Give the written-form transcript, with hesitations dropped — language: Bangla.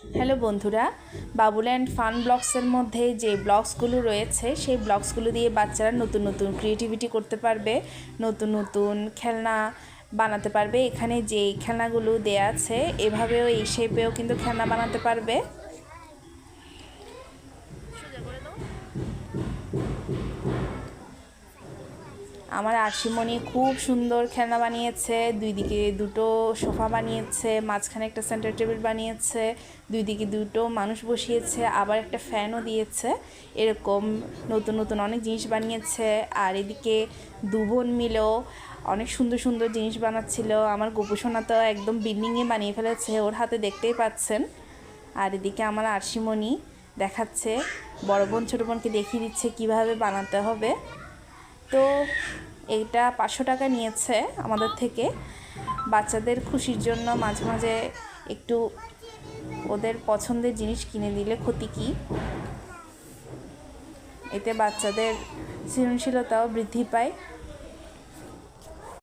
হ্যালো বন্ধুরা, বাবুল্যান্ড ফান ব্লগসের মধ্যে যে ব্লগসগুলো রয়েছে সেই ব্লগসগুলো দিয়ে বাচ্চারা নতুন নতুন ক্রিয়েটিভিটি করতে পারবে, নতুন নতুন খেলনা বানাতে পারবে। এখানে যে খেলনাগুলো দেয়া আছে এভাবেও এই শেপেও কিন্তু খেলনা বানাতে পারবে। আমার আশিমণি খুব সুন্দর খেলনা বানিয়েছে। দুই দিকে দুটো সোফা বানিয়েছে, মাঝখানে একটা সেন্টার টেবিল বানিয়েছে, দুই দিকে দুটো মানুষ বসিয়েছে, আবার একটা ফ্যানও দিয়েছে। এরকম নতুন নতুন অনেক জিনিস বানিয়েছে। আর এদিকে দু বোন মিলেও অনেক সুন্দর সুন্দর জিনিস বানাচ্ছিল। আমার গোপুসোনা তো একদম বিল্ডিংয়ে বানিয়ে ফেলেছে, ওর হাতে দেখতেই পাচ্ছেন। আর এদিকে আমার আশিমণি দেখাচ্ছে, বড় বোন ছোটো বোনকে দেখিয়ে দিচ্ছে কিভাবে বানাতে হবে। তো এইটা 500 টাকা নিয়েছে আমাদের থেকে। বাচ্চাদের খুশির জন্য মাঝে মাঝে একটু ওদের পছন্দের জিনিস কিনে দিলে ক্ষতি কী? এতে বাচ্চাদের সৃজনশীলতাও বৃদ্ধি পায়।